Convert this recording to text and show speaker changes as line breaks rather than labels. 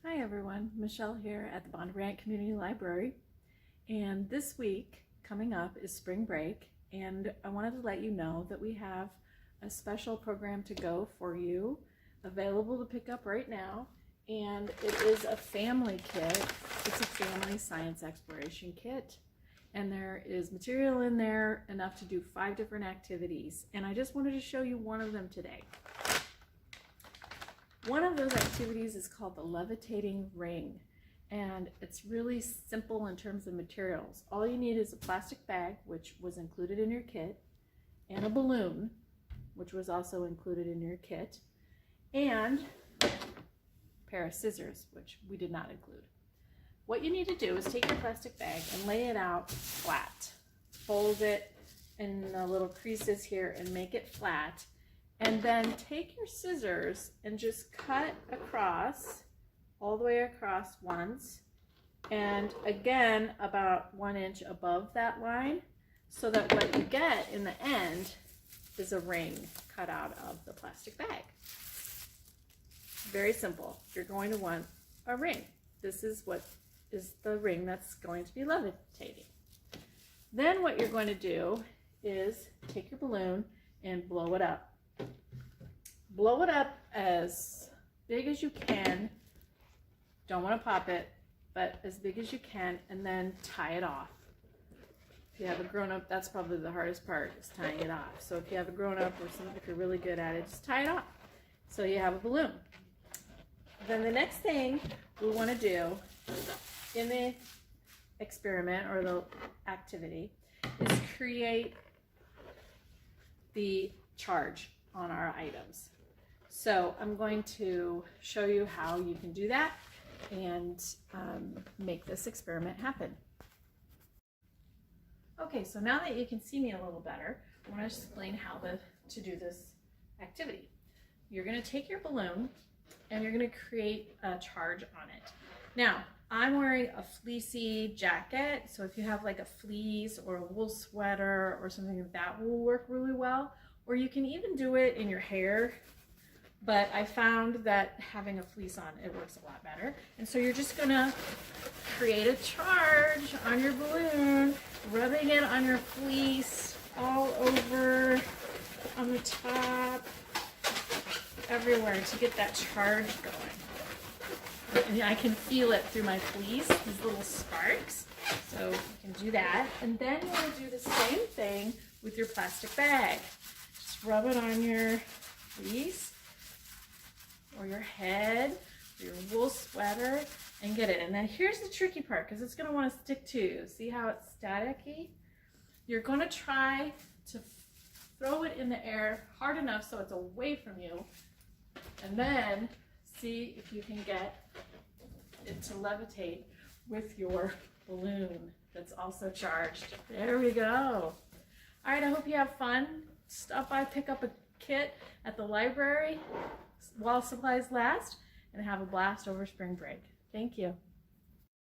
Hi everyone, Michelle here at the Bondurant Community Library, and this week coming up is spring break, and I wanted to let you know that we have a special program to go for you available to pick up right now, and it is a family kit. It's a family science exploration kit, and there is material in there enough to do 5 different activities, and I just wanted to show you one of them today. One of those activities is called the Levitating Ring, and it's really simple in terms of materials. All you need is a plastic bag, which was included in your kit, and a balloon, which was also included in your kit, and a pair of scissors, which we did not include. What you need to do is take your plastic bag and lay it out flat. Fold it in the little creases here and make it flat. And then take your scissors and just cut across, all the way across once, and again about 1 inch above that line, so that what you get in the end is a ring cut out of the plastic bag. Very simple. You're going to want a ring. This is what is the ring that's going to be levitating. Then what you're going to do is take your balloon and blow it up. Blow it up as big as you can. Don't want to pop it, but as big as you can, and then tie it off. If you have a grown-up, that's probably the hardest part, is tying it off. So if you have a grown-up or something, if you're really good at it, just tie it off. So you have a balloon. Then the next thing we want to do in the experiment or the activity is create the charge on our items. So I'm going to show you how you can do that and make this experiment happen. Okay, so now that you can see me a little better, I want to explain how to do this activity. You're going to take your balloon and you're going to create a charge on it. Now, I'm wearing a fleecy jacket, so if you have like a fleece or a wool sweater or something like that will work really well, or you can even do it in your hair. But I found that having a fleece on, it works a lot better. And so you're just gonna create a charge on your balloon, rubbing it on your fleece, all over, on the top, everywhere to get that charge going. And I can feel it through my fleece, these little sparks. So you can do that. And then you wanna do the same thing with your plastic bag. Just rub it on your fleece, or your head, or your wool sweater, and get it. And then here's the tricky part, because it's going to want to stick to you. See how it's staticky? You're going to try to throw it in the air hard enough so it's away from you, and then see if you can get it to levitate with your balloon that's also charged. There we go. All right, I hope you have fun. Stop by, pick up a kit at the library while supplies last, and have a blast over spring break. Thank you.